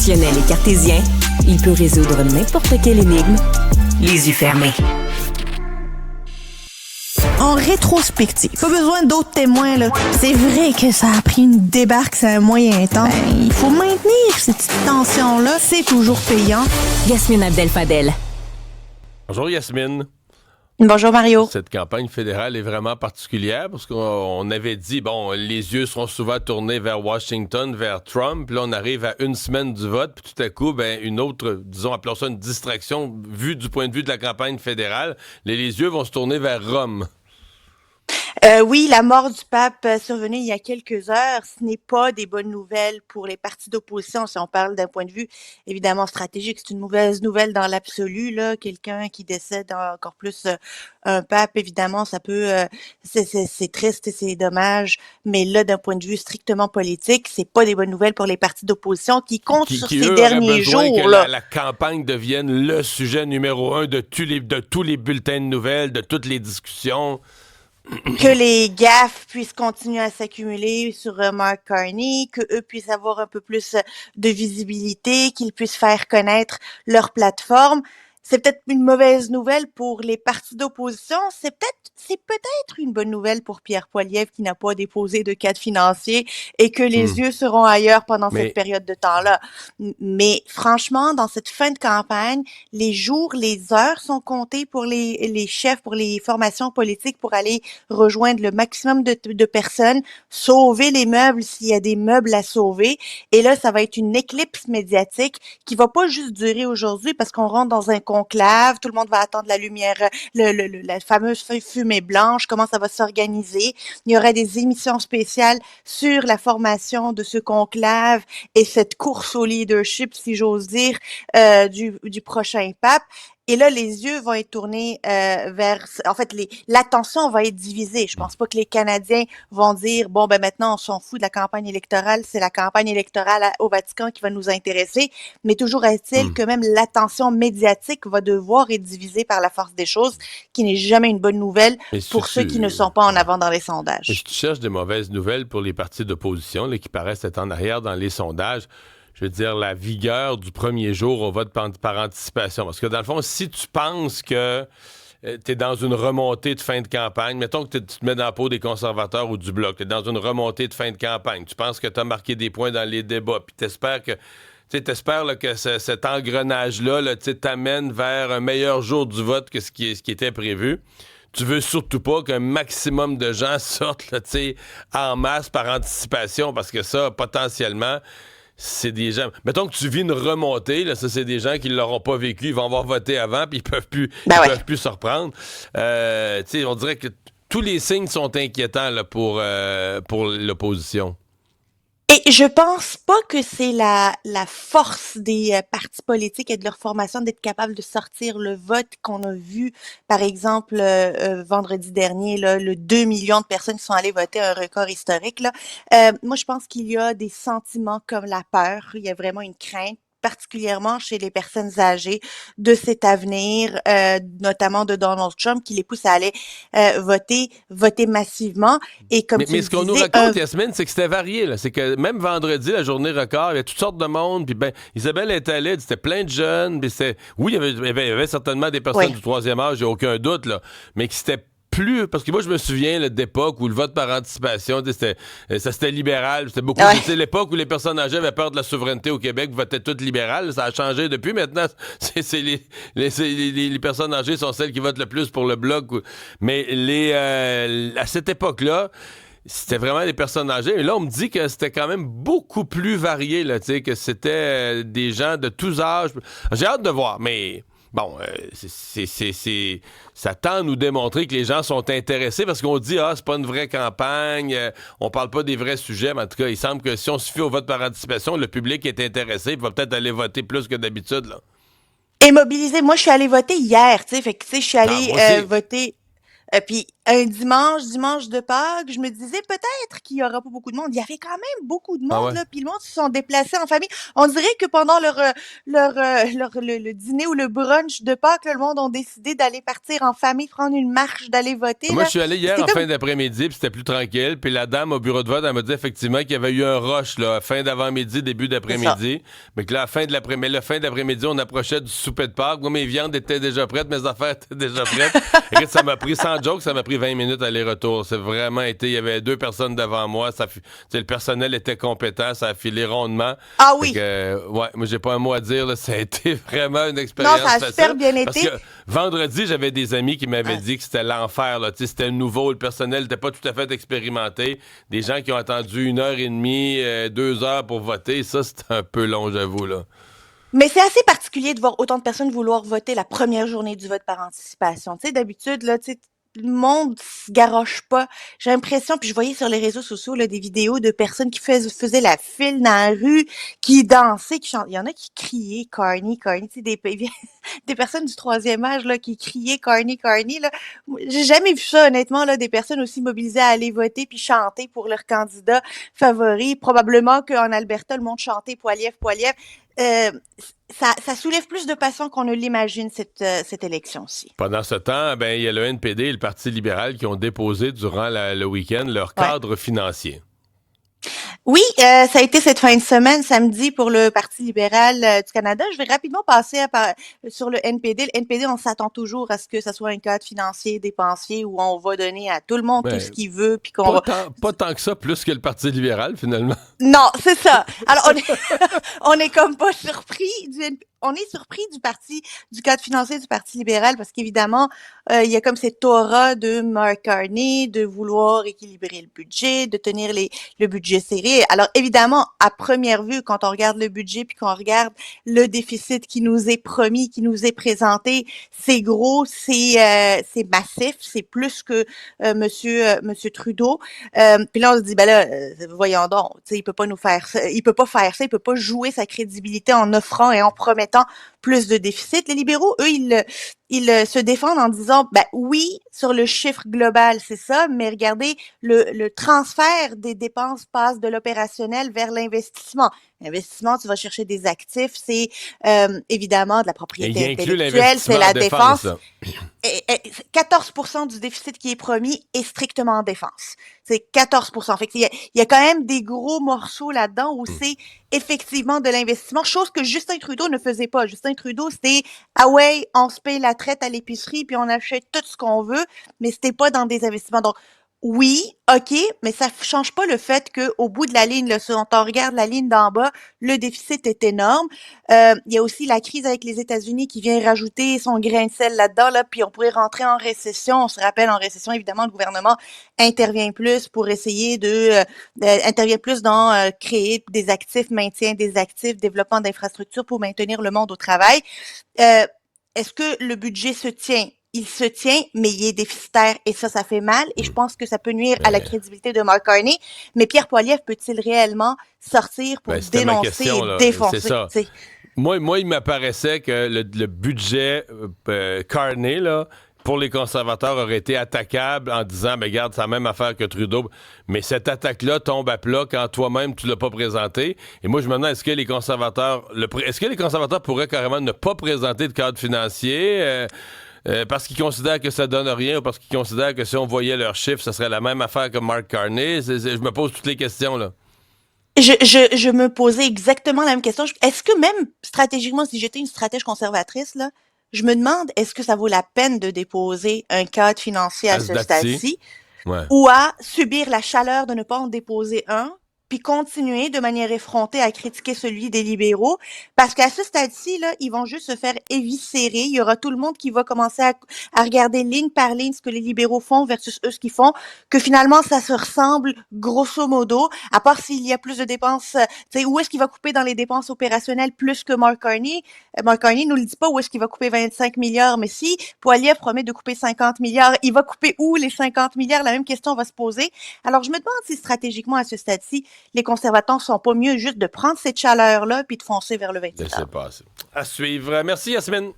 Rationnel et cartésien, il peut résoudre n'importe quelle énigme, les yeux fermés. En rétrospective, pas besoin d'autres témoins, là. C'est vrai que ça a pris une débarque, c'est un moyen temps. Il faut maintenir cette petite tension-là, c'est toujours payant. Yasmine Abdel-Fadel. Bonjour Yasmine. Bonjour Mario. Cette campagne fédérale est vraiment particulière parce qu'on avait dit, bon, les yeux seront souvent tournés vers Washington, vers Trump. Puis là, on arrive à une semaine du vote, puis tout à coup, une autre, disons, appelons ça une distraction, vue du point de vue de la campagne fédérale. Les yeux vont se tourner vers Rome. Oui, la mort du pape survenue il y a quelques heures, ce n'est pas des bonnes nouvelles pour les partis d'opposition si on parle d'un point de vue évidemment stratégique. C'est une mauvaise nouvelle dans l'absolu, là. Quelqu'un qui décède, encore plus un pape, évidemment, ça peut, c'est triste et c'est dommage. Mais là, d'un point de vue strictement politique, c'est pas des bonnes nouvelles pour les partis d'opposition qui comptent sur ces derniers jours. Que la campagne devienne le sujet numéro 1 de tous les bulletins de nouvelles, de toutes les discussions. Que les gaffes puissent continuer à s'accumuler sur Mark Carney, qu'eux puissent avoir un peu plus de visibilité, qu'ils puissent faire connaître leur plateforme. C'est peut-être une mauvaise nouvelle pour les partis d'opposition. C'est peut-être une bonne nouvelle pour Pierre Poilievre qui n'a pas déposé de cadre financier et que les yeux seront ailleurs pendant cette période de temps-là. Mais franchement, dans cette fin de campagne, les jours, les heures sont comptés pour les chefs, pour les formations politiques pour aller rejoindre le maximum de personnes, sauver les meubles s'il y a des meubles à sauver. Et là, ça va être une éclipse médiatique qui va pas juste durer aujourd'hui parce qu'on rentre dans un conclave, tout le monde va attendre la lumière, la fameuse fumée blanche, comment ça va s'organiser. Il y aura des émissions spéciales sur la formation de ce conclave et cette course au leadership, si j'ose dire, du prochain pape. Et là, les yeux vont être tournés vers... En fait, l'attention va être divisée. Je pense pas que les Canadiens vont dire, bon, maintenant, on s'en fout de la campagne électorale. C'est la campagne électorale au Vatican qui va nous intéresser. Mais toujours est-il que même l'attention médiatique va devoir être divisée par la force des choses, qui n'est jamais une bonne nouvelle pour ceux qui ne sont pas en avant dans les sondages. Et si tu cherches des mauvaises nouvelles pour les partis d'opposition, là, qui paraissent être en arrière dans les sondages, je veux dire, la vigueur du premier jour au vote par anticipation. Parce que dans le fond, si tu penses que tu es dans une remontée de fin de campagne, mettons que tu te mets dans la peau des conservateurs ou du Bloc, tu es dans une remontée de fin de campagne, tu penses que tu as marqué des points dans les débats, puis t'espères que cet engrenage-là t'amène vers un meilleur jour du vote que ce qui était prévu. Tu veux surtout pas qu'un maximum de gens sortent là, en masse par anticipation, parce que ça, potentiellement... c'est des gens... Mettons que tu vis une remontée, là, ça, c'est des gens qui ne l'auront pas vécu, ils vont avoir voté avant, puis ils peuvent plus se reprendre. On dirait que tous les signes sont inquiétants là, pour l'opposition. Et je pense pas que c'est la force des partis politiques et de leur formation d'être capable de sortir le vote qu'on a vu, par exemple, vendredi dernier, là, le 2 millions de personnes qui sont allées voter, un record historique. Là. Moi, je pense qu'il y a des sentiments comme la peur. Il y a vraiment une crainte, particulièrement chez les personnes âgées, de cet avenir, notamment de Donald Trump, qui les pousse à aller voter massivement. Et comme mais ce qu'on nous raconte, Yasmine, c'est que c'était varié. Là. C'est que même vendredi, la journée record, il y avait toutes sortes de monde. Puis Isabelle est allée, c'était plein de jeunes. Puis oui, il y avait certainement des personnes du troisième âge, il n'y a aucun doute, là, mais que c'était plus, parce que moi je me souviens là, d'époque où le vote par anticipation, c'était libéral, c'était beaucoup. C'est l'époque où les personnes âgées avaient peur de la souveraineté au Québec, votaient toutes libérales. Ça a changé depuis. Maintenant, les personnes âgées sont celles qui votent le plus pour le Bloc. Mais à cette époque-là, c'était vraiment des personnes âgées. Et là, on me dit que c'était quand même beaucoup plus varié, là, que c'était des gens de tous âges. J'ai hâte de voir, mais... Bon, ça tend à nous démontrer que les gens sont intéressés parce qu'on dit, c'est pas une vraie campagne, on parle pas des vrais sujets, mais en tout cas, il semble que si on se fie au vote par anticipation, le public est intéressé, il va peut-être aller voter plus que d'habitude, là. Et mobilisé. Moi, je suis allée voter hier, tu sais, je suis allée voter... Puis un dimanche de Pâques, je me disais peut-être qu'il y aura pas beaucoup de monde. Il y avait quand même beaucoup de Ah monde, ouais? là, puis le monde se sont déplacés en famille. On dirait que pendant le dîner ou le brunch de Pâques, là, le monde ont décidé d'aller partir en famille, prendre une marche, d'aller voter, Moi, je là. suis allé hier C'était en fin comme... d'après-midi, puis c'était plus tranquille. Puis la dame au bureau de vote, elle m'a dit effectivement qu'il y avait eu un rush, là, fin d'avant-midi, début C'est ça. d'après-midi. Mais que là, la fin d'après-midi, on approchait du souper de Pâques. Moi, mes viandes étaient déjà prêtes, mes affaires étaient déjà prêtes. Écoute, ça m'a pris, sans joke, ça m'a pris 20 minutes aller-retour. C'est vraiment été, il y avait 2 personnes devant moi. Le personnel était compétent, ça a filé rondement. Ah Fait que, oui. ouais, moi, j'ai pas un mot à dire, là. Ça a été vraiment une Non, ça expérience a super facile. bien Parce été. que vendredi, j'avais des amis qui m'avaient Ah, dit que c'était l'enfer, là. Tu sais, c'était nouveau, le personnel n'était pas tout à fait expérimenté. Des gens qui ont attendu 1 heure et demie, 2 heures pour voter, ça, c'était un peu long, j'avoue, là. mais c'est assez particulier de voir autant de personnes vouloir voter la première journée du vote par anticipation. Tu sais, d'habitude, là, tu sais, le monde se garoche pas. J'ai l'impression, puis je voyais sur les réseaux sociaux là, des vidéos de personnes qui faisaient la file dans la rue, qui dansaient, qui chantaient. Il y en a qui criaient Carney, Carney, tu sais, des personnes du troisième âge là, qui criaient Carney, Carney. Là. J'ai jamais vu ça, honnêtement, là, des personnes aussi mobilisées à aller voter puis chanter pour leur candidat favori. Probablement qu'en Alberta, le monde chantait Poilievre, Poilievre. Euh, ça soulève plus de passion qu'on ne l'imagine, cette élection-ci. Pendant ce temps, ben, il y a le NPD et le Parti libéral qui ont déposé durant le week-end leur Ouais. cadre financier. Oui, ça a été cette fin de semaine, samedi, pour le Parti libéral du Canada. Je vais rapidement passer sur le NPD. Le NPD, on s'attend toujours à ce que ça soit un cadre financier dépensier où on va donner à tout le monde tout ce Ben, qu'il veut, puis qu'on va... pas tant que ça, plus que le Parti libéral, finalement. Non, c'est ça. Alors, on est comme pas surpris on est surpris du cadre financier du Parti libéral parce qu'évidemment, il y a comme cette aura de Mark Carney de vouloir équilibrer le budget, de tenir le budget serré. Alors, évidemment, à première vue, quand on regarde le budget puis qu'on regarde le déficit qui nous est promis, qui nous est présenté, c'est gros, c'est massif, c'est plus que monsieur Trudeau. Puis là, on se dit, ben là, voyons donc, tu sais, il peut pas nous faire ça, il peut pas faire ça, il peut pas jouer sa crédibilité en offrant et en promettant plus de déficit. Les libéraux, eux, ils se défendent en disant, ben oui, sur le chiffre global, c'est ça, mais regardez, le transfert des dépenses passe de l'opérationnel vers l'investissement. L'investissement, tu vas chercher des actifs, c'est évidemment de la Et propriété il inclut intellectuelle, c'est l'investissement en la défense, défense. là. 14% du déficit qui est promis est strictement en défense. C'est 14%. Fait il y a quand même des gros morceaux là-dedans où c'est effectivement de l'investissement, chose que Justin Trudeau ne faisait pas. Justin Trudeau, c'était ah ouais, on se paye la traite à l'épicerie puis on achète tout ce qu'on veut, mais c'était pas dans des investissements. Donc oui, OK, mais ça change pas le fait qu'au bout de la ligne, là, quand on regarde la ligne d'en bas, le déficit est énorme. Il y a aussi la crise avec les États-Unis qui vient rajouter son grain de sel là-dedans, là, puis on pourrait rentrer en récession. On se rappelle, en récession, évidemment, le gouvernement intervient plus pour essayer intervient plus dans créer des actifs, maintien des actifs, développement d'infrastructures pour maintenir le monde au travail. Euh, Est-ce que le budget se tient? Il se tient, mais il est déficitaire et ça fait mal. Et je pense que ça peut nuire à la Ben, crédibilité de Mark Carney. Mais Pierre Poilievre peut-il réellement sortir pour c'était ma dénoncer question, et là. C'est défoncer? ça. T'sais? Moi, il m'apparaissait que le budget Carney, là, pour les conservateurs, aurait été attaquable en disant, ben regarde, c'est la même affaire que Trudeau. Mais cette attaque-là tombe à plat quand toi-même, tu l'as pas présenté. Et moi, je me demande, est-ce que les conservateurs pourraient carrément ne pas présenter de cadre financier parce qu'ils considèrent que ça donne rien ou parce qu'ils considèrent que si on voyait leurs chiffres, ça serait la même affaire que Mark Carney? Je me pose toutes les questions, là. Je me posais exactement la même question. Est-ce que même stratégiquement, si j'étais une stratège conservatrice, là, je me demande, est-ce que ça vaut la peine de déposer un cadre financier à À ce ce date-ci. stade-ci Ouais. ou à subir la chaleur de ne pas en déposer un, puis continuer de manière effrontée à critiquer celui des libéraux, parce qu'à ce stade-ci, là, ils vont juste se faire éviscérer. Il y aura tout le monde qui va commencer à regarder ligne par ligne ce que les libéraux font versus eux ce qu'ils font, que finalement, ça se ressemble grosso modo, à part s'il y a plus de dépenses, tu sais, où est-ce qu'il va couper dans les dépenses opérationnelles plus que Mark Carney? Mark Carney nous le dit pas où est-ce qu'il va couper 25 milliards, mais si Poilievre promet de couper 50 milliards, il va couper où les 50 milliards? La même question va se poser. Alors, je me demande si stratégiquement, à ce stade-ci, les conservateurs sont pas mieux juste de prendre cette chaleur-là puis de foncer vers le 28 Laissez avril. passer. À suivre. Merci, Yasmine.